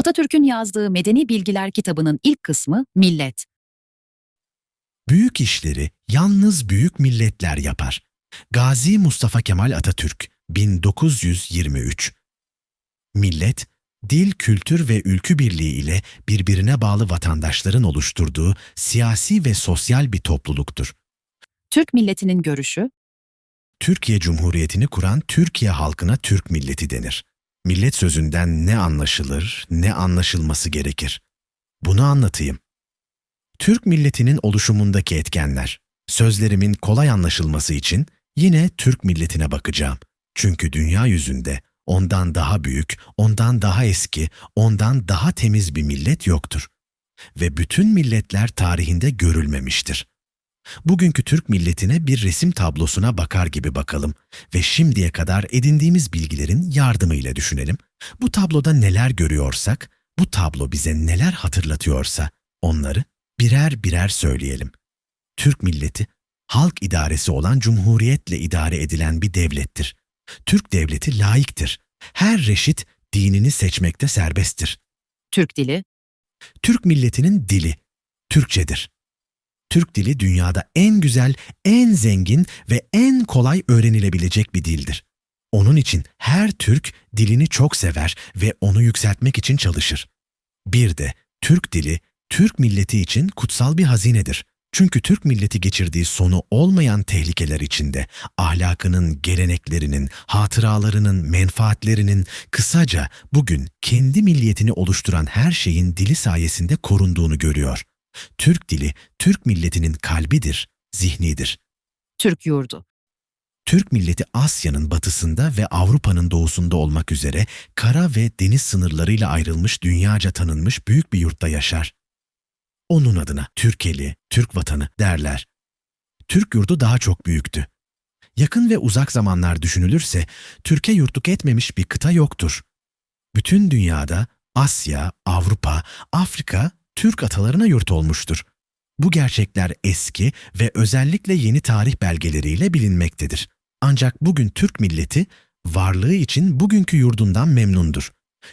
Atatürk'ün yazdığı Medeni Bilgiler kitabının ilk kısmı Millet. Büyük işleri yalnız büyük milletler yapar. Gazi Mustafa Kemal Atatürk 1923. Millet, dil, kültür ve ülkü birliği ile birbirine bağlı vatandaşların oluşturduğu siyasi ve sosyal bir topluluktur. Türk milletinin görüşü, Türkiye Cumhuriyeti'ni kuran Türkiye halkına Türk milleti denir. Millet sözünden ne anlaşılır, ne anlaşılması gerekir? Bunu anlatayım. Türk milletinin oluşumundaki etkenler. Sözlerimin kolay anlaşılması için yine Türk milletine bakacağım. Çünkü dünya yüzünde ondan daha büyük, ondan daha eski, ondan daha temiz bir millet yoktur. Ve bütün milletler tarihinde görülmemiştir. Bugünkü Türk milletine bir resim tablosuna bakar gibi bakalım ve şimdiye kadar edindiğimiz bilgilerin yardımıyla düşünelim. Bu tabloda neler görüyorsak, bu tablo bize neler hatırlatıyorsa onları birer birer söyleyelim. Türk milleti, halk idaresi olan cumhuriyetle idare edilen bir devlettir. Türk devleti laiktir. Her reşit dinini seçmekte serbesttir. Türk dili, Türk milletinin dili Türkçedir. Türk dili dünyada en güzel, en zengin ve en kolay öğrenilebilecek bir dildir. Onun için her Türk dilini çok sever ve onu yükseltmek için çalışır. Bir de Türk dili, Türk milleti için kutsal bir hazinedir. Çünkü Türk milleti geçirdiği sonu olmayan tehlikeler içinde ahlakının, geleneklerinin, hatıralarının, menfaatlerinin, kısaca bugün kendi milliyetini oluşturan her şeyin dili sayesinde korunduğunu görüyor. Türk dili, Türk milletinin kalbidir, zihnidir. Türk yurdu, Türk milleti Asya'nın batısında ve Avrupa'nın doğusunda olmak üzere kara ve deniz sınırlarıyla ayrılmış dünyaca tanınmış büyük bir yurtta yaşar. Onun adına Türkeli, Türk vatanı derler. Türk yurdu daha çok büyüktü. Yakın ve uzak zamanlar düşünülürse Türkiye yurtluk etmemiş bir kıta yoktur. Bütün dünyada Asya, Avrupa, Afrika Türk atalarına yurt olmuştur. Bu gerçekler eski ve özellikle yeni tarih belgeleriyle bilinmektedir. Ancak bugün Türk milleti varlığı için bugünkü yurdundan memnundur.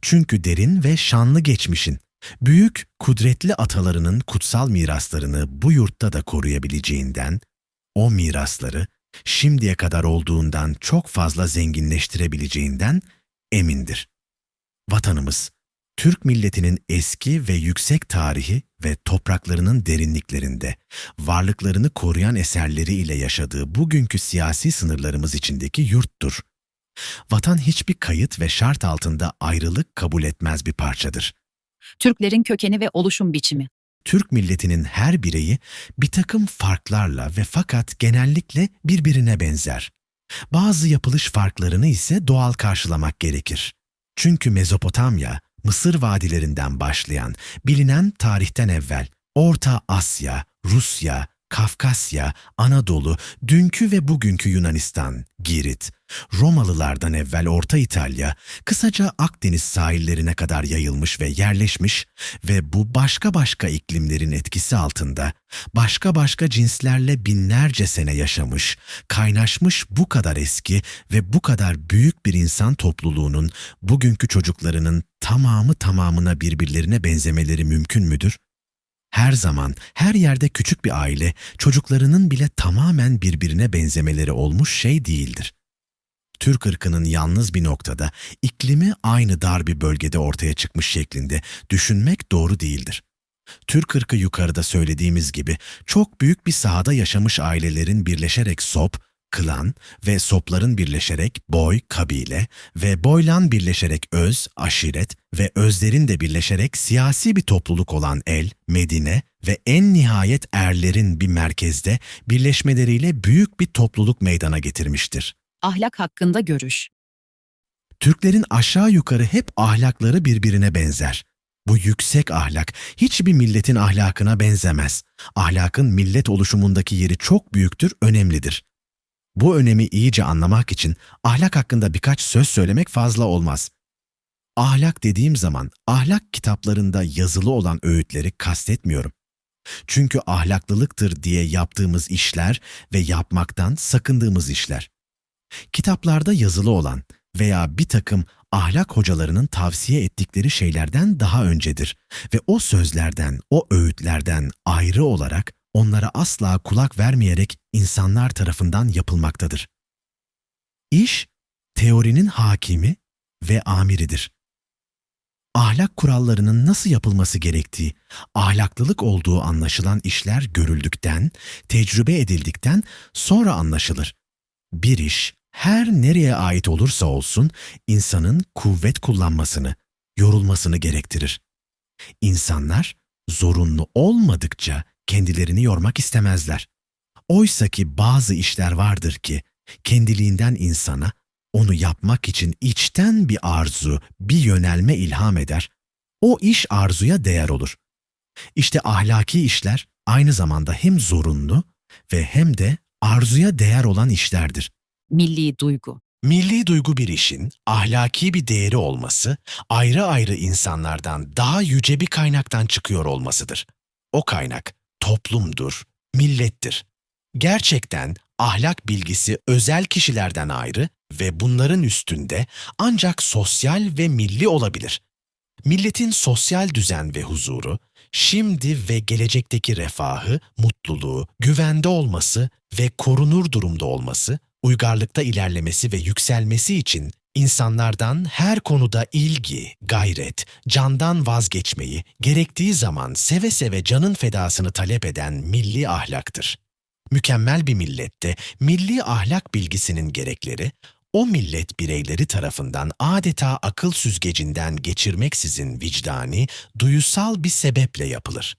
Çünkü derin ve şanlı geçmişin, büyük, kudretli atalarının kutsal miraslarını bu yurtta da koruyabileceğinden, o mirasları şimdiye kadar olduğundan çok fazla zenginleştirebileceğinden emindir. Vatanımız, Türk milletinin eski ve yüksek tarihi ve topraklarının derinliklerinde varlıklarını koruyan eserleri ile yaşadığı bugünkü siyasi sınırlarımız içindeki yurttur. Vatan hiçbir kayıt ve şart altında ayrılık kabul etmez bir parçadır. Türklerin kökeni ve oluşum biçimi, Türk milletinin her bireyi bir takım farklarla ve fakat genellikle birbirine benzer. Bazı yapılış farklarını ise doğal karşılamak gerekir. Çünkü Mezopotamya, Mısır vadilerinden başlayan, bilinen tarihten evvel Orta Asya, Rusya, Kafkasya, Anadolu, dünkü ve bugünkü Yunanistan, Girit, Romalılardan evvel Orta İtalya, kısaca Akdeniz sahillerine kadar yayılmış ve yerleşmiş ve bu başka başka iklimlerin etkisi altında başka başka cinslerle binlerce sene yaşamış, kaynaşmış bu kadar eski ve bu kadar büyük bir insan topluluğunun bugünkü çocuklarının tamamına birbirlerine benzemeleri mümkün müdür? Her zaman, her yerde küçük bir aile, çocuklarının bile tamamen birbirine benzemeleri olmuş şey değildir. Türk ırkının yalnız bir noktada, iklimi aynı dar bir bölgede ortaya çıkmış şeklinde düşünmek doğru değildir. Türk ırkı yukarıda söylediğimiz gibi çok büyük bir sahada yaşamış ailelerin birleşerek sop, klan ve sopların birleşerek boy, kabile ve boylan birleşerek öz, aşiret ve özlerin de birleşerek siyasi bir topluluk olan el, Medine ve en nihayet erlerin bir merkezde birleşmeleriyle büyük bir topluluk meydana getirmiştir. ahlak hakkında görüş, Türklerin aşağı yukarı hep ahlakları birbirine benzer. Bu yüksek ahlak hiçbir milletin ahlakına benzemez. Ahlakın millet oluşumundaki yeri çok büyüktür, önemlidir. Bu önemi iyice anlamak için ahlak hakkında birkaç söz söylemek fazla olmaz. Ahlak dediğim zaman ahlak kitaplarında yazılı olan öğütleri kastetmiyorum. Çünkü ahlaklılıktır diye yaptığımız işler ve yapmaktan sakındığımız işler. Kitaplarda yazılı olan veya bir takım ahlak hocalarının tavsiye ettikleri şeylerden daha öncedir ve o sözlerden, o öğütlerden ayrı olarak onlara asla kulak vermeyerek insanlar tarafından yapılmaktadır. İş, teorinin hakimi ve amiridir. Ahlak kurallarının nasıl yapılması gerektiği, ahlaklılık olduğu anlaşılan işler görüldükten, tecrübe edildikten sonra anlaşılır. Bir iş, her nereye ait olursa olsun, insanın kuvvet kullanmasını, yorulmasını gerektirir. İnsanlar, zorunlu olmadıkça kendilerini yormak istemezler. Oysaki bazı işler vardır ki, kendiliğinden insana, onu yapmak için içten bir arzu, bir yönelme ilham eder. O iş arzuya değer olur. İşte ahlaki işler aynı zamanda hem zorunlu ve hem de arzuya değer olan işlerdir. Milli duygu. Milli duygu bir işin ahlaki bir değeri olması, ayrı ayrı insanlardan daha yüce bir kaynaktan çıkıyor olmasıdır. O kaynak toplumdur, millettir. Gerçekten ahlak bilgisi özel kişilerden ayrı ve bunların üstünde ancak sosyal ve milli olabilir. Milletin sosyal düzen ve huzuru, şimdi ve gelecekteki refahı, mutluluğu, güvende olması ve korunur durumda olması, uygarlıkta ilerlemesi ve yükselmesi için insanlardan her konuda ilgi, gayret, candan vazgeçmeyi, gerektiği zaman seve seve canın fedasını talep eden milli ahlaktır. Mükemmel bir millette milli ahlak bilgisinin gerekleri, o millet bireyleri tarafından adeta akıl süzgecinden geçirmeksizin vicdani, duyusal bir sebeple yapılır.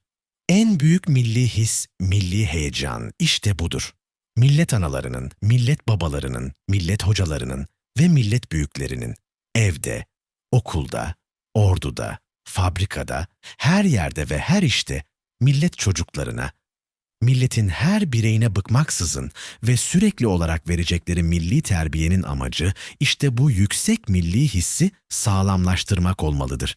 En büyük milli his, milli heyecan işte budur. Millet analarının, millet babalarının, millet hocalarının ve millet büyüklerinin evde, okulda, orduda, fabrikada, her yerde ve her işte millet çocuklarına, milletin her bireyine bıkmaksızın ve sürekli olarak verecekleri milli terbiyenin amacı işte bu yüksek milli hissi sağlamlaştırmak olmalıdır.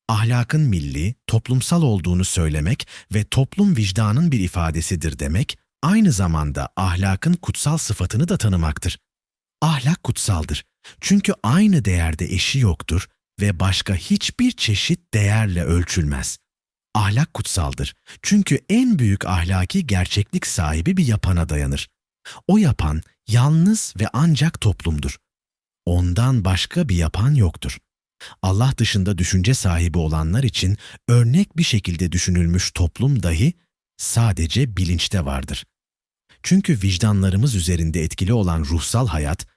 Ahlakın milli, toplumsal olduğunu söylemek ve toplum vicdanın bir ifadesidir demek, aynı zamanda ahlakın kutsal sıfatını da tanımaktır. Ahlak kutsaldır. Çünkü aynı değerde eşi yoktur ve başka hiçbir çeşit değerle ölçülmez. Ahlak kutsaldır. Çünkü en büyük ahlaki gerçeklik sahibi bir yapana dayanır. O yapan yalnız ve ancak toplumdur. Ondan başka bir yapan yoktur. Allah dışında düşünce sahibi olanlar için örnek bir şekilde düşünülmüş toplum dahi sadece bilinçte vardır. Çünkü vicdanlarımız üzerinde etkili olan ruhsal hayat,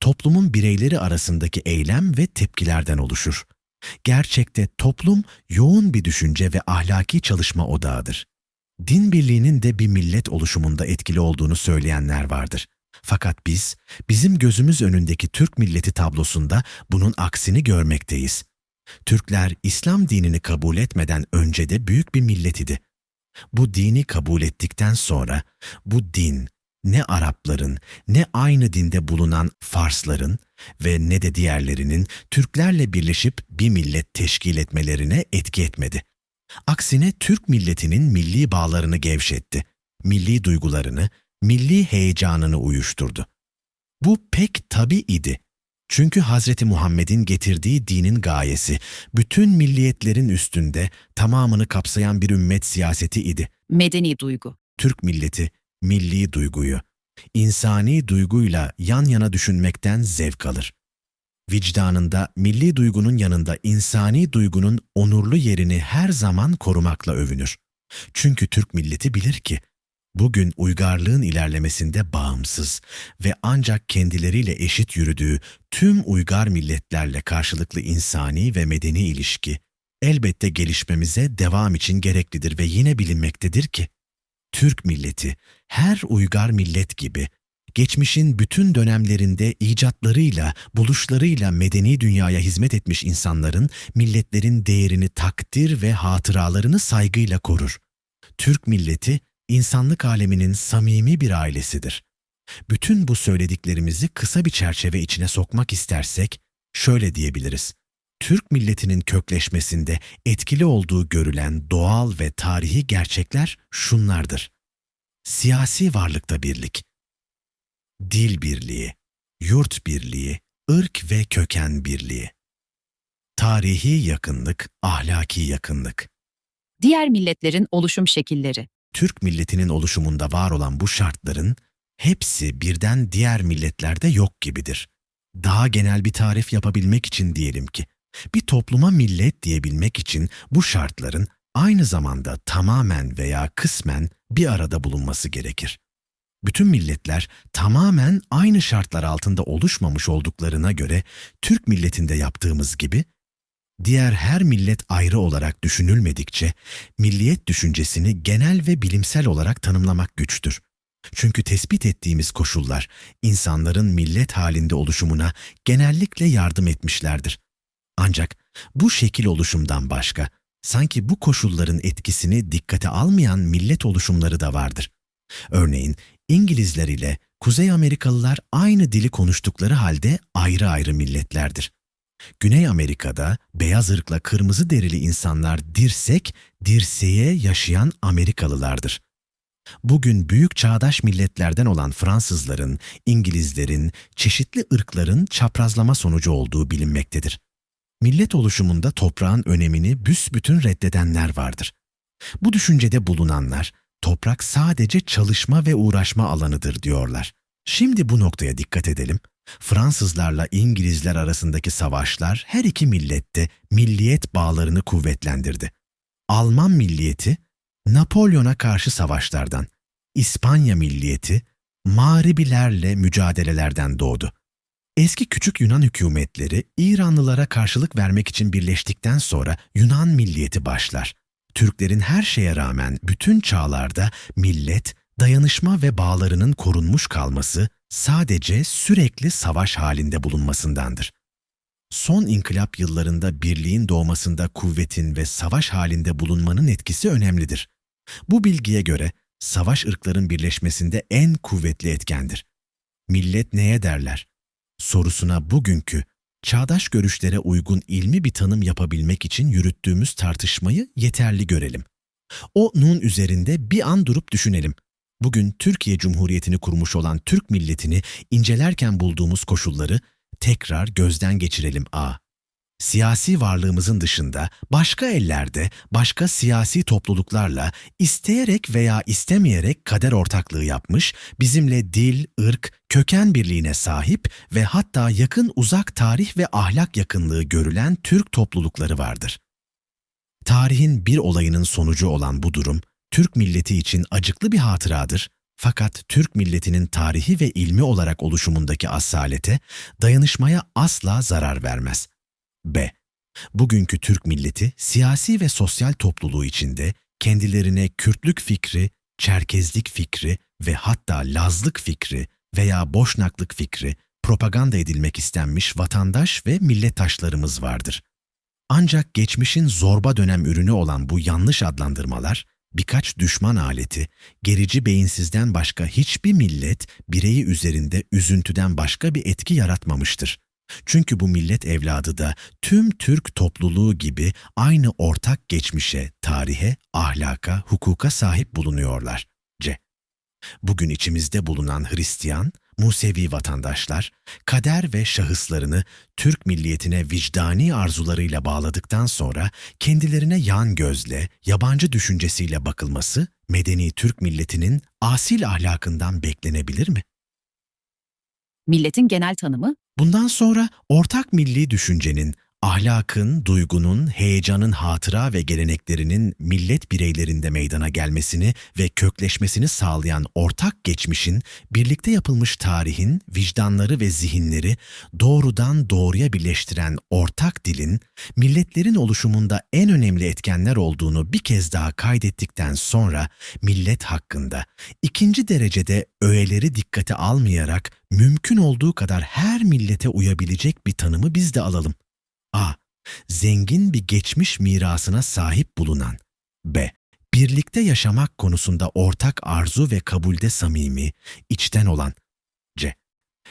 toplumun bireyleri arasındaki eylem ve tepkilerden oluşur. Gerçekte toplum yoğun bir düşünce ve ahlaki çalışma odağıdır. Din birliğinin de bir millet oluşumunda etkili olduğunu söyleyenler vardır. Fakat biz, bizim gözümüz önündeki Türk milleti tablosunda bunun aksini görmekteyiz. Türkler İslam dinini kabul etmeden önce de büyük bir millet idi. Bu dini kabul ettikten sonra bu din ne Arapların, ne aynı dinde bulunan Farsların ve ne de diğerlerinin Türklerle birleşip bir millet teşkil etmelerine etki etmedi. Aksine Türk milletinin milli bağlarını gevşetti, milli duygularını, milli heyecanını uyuşturdu. Bu pek tabii idi. Çünkü Hazreti Muhammed'in getirdiği dinin gayesi, bütün milliyetlerin üstünde tamamını kapsayan bir ümmet siyaseti idi. Medeni duygu. Türk milleti, milli duyguyu, insani duyguyla yan yana düşünmekten zevk alır. Vicdanında milli duygunun yanında insani duygunun onurlu yerini her zaman korumakla övünür. Çünkü Türk milleti bilir ki, bugün uygarlığın ilerlemesinde bağımsız ve ancak kendileriyle eşit yürüdüğü tüm uygar milletlerle karşılıklı insani ve medeni ilişki, elbette gelişmemize devam için gereklidir ve yine bilinmektedir ki, Türk milleti her uygar millet gibi, geçmişin bütün dönemlerinde icatlarıyla, buluşlarıyla medeni dünyaya hizmet etmiş insanların, milletlerin değerini takdir ve hatıralarını saygıyla korur. Türk milleti, insanlık aleminin samimi bir ailesidir. Bütün bu söylediklerimizi kısa bir çerçeve içine sokmak istersek, şöyle diyebiliriz. Türk milletinin kökleşmesinde etkili olduğu görülen doğal ve tarihi gerçekler şunlardır. Siyasi varlıkta birlik, dil birliği, yurt birliği, ırk ve köken birliği. Tarihi yakınlık, ahlaki yakınlık. Diğer milletlerin oluşum şekilleri. Türk milletinin oluşumunda var olan bu şartların hepsi birden diğer milletlerde yok gibidir. Daha genel bir tarif yapabilmek için diyelim ki, bir topluma millet diyebilmek için bu şartların aynı zamanda tamamen veya kısmen bir arada bulunması gerekir. Bütün milletler tamamen aynı şartlar altında oluşmamış olduklarına göre Türk milletinde yaptığımız gibi diğer her millet ayrı olarak düşünülmedikçe milliyet düşüncesini genel ve bilimsel olarak tanımlamak güçtür. Çünkü tespit ettiğimiz koşullar insanların millet halinde oluşumuna genellikle yardım etmişlerdir. Ancak bu şekil oluşumdan başka, sanki bu koşulların etkisini dikkate almayan millet oluşumları da vardır. Örneğin İngilizler ile Kuzey Amerikalılar aynı dili konuştukları halde ayrı ayrı milletlerdir. Güney Amerika'da beyaz ırkla kırmızı derili insanlar dirsek, dirseğe yaşayan Amerikalılardır. Bugün büyük çağdaş milletlerden olan Fransızların, İngilizlerin, çeşitli ırkların çaprazlama sonucu olduğu bilinmektedir. Millet oluşumunda toprağın önemini büsbütün reddedenler vardır. Bu düşüncede bulunanlar, toprak sadece çalışma ve uğraşma alanıdır diyorlar. Şimdi bu noktaya dikkat edelim. Fransızlarla İngilizler arasındaki savaşlar her iki millette milliyet bağlarını kuvvetlendirdi. Alman milliyeti, Napolyon'a karşı savaşlardan, İspanya milliyeti, Mağribilerle mücadelelerden doğdu. Eski küçük Yunan hükümetleri İranlılara karşılık vermek için birleştikten sonra Yunan milliyeti başlar. Türklerin her şeye rağmen bütün çağlarda millet, dayanışma ve bağlarının korunmuş kalması sadece sürekli savaş halinde bulunmasındandır. Son inkılap yıllarında birliğin doğmasında kuvvetin ve savaş halinde bulunmanın etkisi önemlidir. Bu bilgiye göre savaş ırkların birleşmesinde en kuvvetli etkendir. Millet neye derler? Sorusuna bugünkü, çağdaş görüşlere uygun ilmi bir tanım yapabilmek için yürüttüğümüz tartışmayı yeterli görelim. O nun üzerinde bir an durup düşünelim. Bugün Türkiye Cumhuriyeti'ni kurmuş olan Türk milletini incelerken bulduğumuz koşulları tekrar gözden geçirelim a. Siyasi varlığımızın dışında başka ellerde, başka siyasi topluluklarla isteyerek veya istemeyerek kader ortaklığı yapmış, bizimle dil, ırk, köken birliğine sahip ve hatta yakın uzak tarih ve ahlak yakınlığı görülen Türk toplulukları vardır. Tarihin bir olayının sonucu olan bu durum, Türk milleti için acıklı bir hatıradır. Fakat Türk milletinin tarihi ve ilmi olarak oluşumundaki asalete, dayanışmaya asla zarar vermez. B. Bugünkü Türk milleti siyasi ve sosyal topluluğu içinde kendilerine Kürtlük fikri, Çerkezlik fikri ve hatta Lazlık fikri veya Boşnaklık fikri propaganda edilmek istenmiş vatandaş ve millettaşlarımız vardır. Ancak geçmişin zorba dönem ürünü olan bu yanlış adlandırmalar, birkaç düşman aleti, gerici beyinsizden başka hiçbir millet bireyi üzerinde üzüntüden başka bir etki yaratmamıştır. Çünkü bu millet evladı da tüm Türk topluluğu gibi aynı ortak geçmişe, tarihe, ahlaka, hukuka sahip bulunuyorlar. C. Bugün içimizde bulunan Hristiyan, Musevi vatandaşlar, kader ve şahıslarını Türk milliyetine vicdani arzularıyla bağladıktan sonra kendilerine yan gözle, yabancı düşüncesiyle bakılması medeni Türk milletinin asil ahlakından beklenebilir mi? Milletin genel tanımı, Bundan sonra ortak milli düşüncenin, ahlakın, duygunun, heyecanın hatıra ve geleneklerinin millet bireylerinde meydana gelmesini ve kökleşmesini sağlayan ortak geçmişin, birlikte yapılmış tarihin, vicdanları ve zihinleri doğrudan doğruya birleştiren ortak dilin, milletlerin oluşumunda en önemli etkenler olduğunu bir kez daha kaydettikten sonra millet hakkında ikinci derecede öğeleri dikkate almayarak mümkün olduğu kadar her millete uyabilecek bir tanımı biz de alalım. A. Zengin bir geçmiş mirasına sahip bulunan. B. Birlikte yaşamak konusunda ortak arzu ve kabulde samimi, içten olan. C.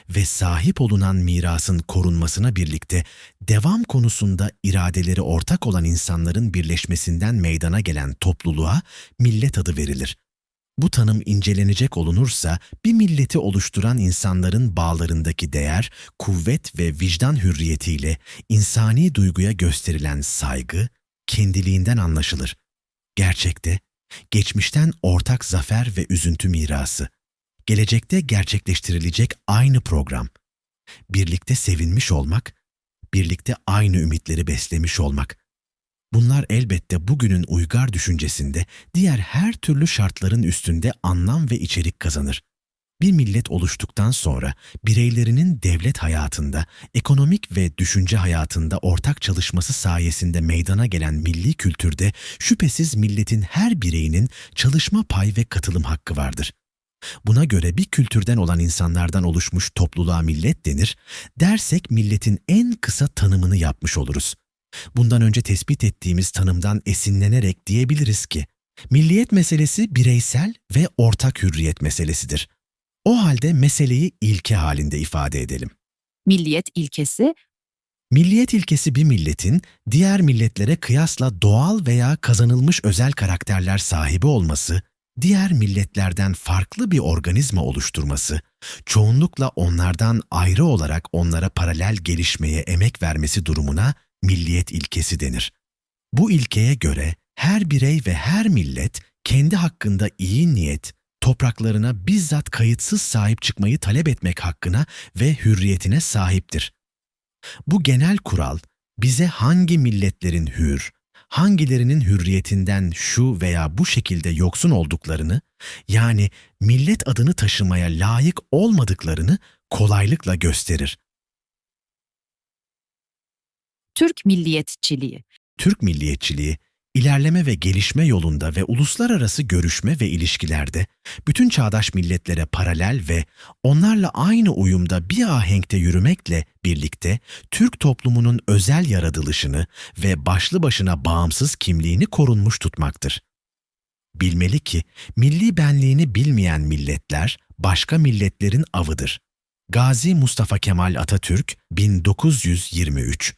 Ve sahip olunan mirasın korunmasına birlikte devam konusunda iradeleri ortak olan insanların birleşmesinden meydana gelen topluluğa millet adı verilir. Bu tanım incelenecek olunursa bir milleti oluşturan insanların bağlarındaki değer, kuvvet ve vicdan hürriyetiyle insani duyguya gösterilen saygı kendiliğinden anlaşılır. Gerçekte, geçmişten ortak zafer ve üzüntü mirası, gelecekte gerçekleştirilecek aynı program, birlikte sevinmiş olmak, birlikte aynı ümitleri beslemiş olmak. Bunlar elbette bugünün uygar düşüncesinde diğer her türlü şartların üstünde anlam ve içerik kazanır. Bir millet oluştuktan sonra bireylerinin devlet hayatında, ekonomik ve düşünce hayatında ortak çalışması sayesinde meydana gelen milli kültürde şüphesiz milletin her bireyinin çalışma pay ve katılım hakkı vardır. Buna göre bir kültürden olan insanlardan oluşmuş topluluğa millet denir, dersek milletin en kısa tanımını yapmış oluruz. Bundan önce tespit ettiğimiz tanımdan esinlenerek diyebiliriz ki, milliyet meselesi bireysel ve ortak hürriyet meselesidir. O halde meseleyi ilke halinde ifade edelim. Milliyet ilkesi, Milliyet ilkesi bir milletin diğer milletlere kıyasla doğal veya kazanılmış özel karakterler sahibi olması, diğer milletlerden farklı bir organizma oluşturması, çoğunlukla onlardan ayrı olarak onlara paralel gelişmeye emek vermesi durumuna milliyet ilkesi denir. Bu ilkeye göre her birey ve her millet kendi hakkında iyi niyet, topraklarına bizzat kayıtsız sahip çıkmayı talep etmek hakkına ve hürriyetine sahiptir. Bu genel kural bize hangi milletlerin hür, hangilerinin hürriyetinden şu veya bu şekilde yoksun olduklarını, yani millet adını taşımaya layık olmadıklarını kolaylıkla gösterir. Türk milliyetçiliği, Türk milliyetçiliği, ilerleme ve gelişme yolunda ve uluslararası görüşme ve ilişkilerde bütün çağdaş milletlere paralel ve onlarla aynı uyumda bir ahenkte yürümekle birlikte Türk toplumunun özel yaratılışını ve başlı başına bağımsız kimliğini korunmuş tutmaktır. Bilmeli ki milli benliğini bilmeyen milletler başka milletlerin avıdır. Gazi Mustafa Kemal Atatürk 1923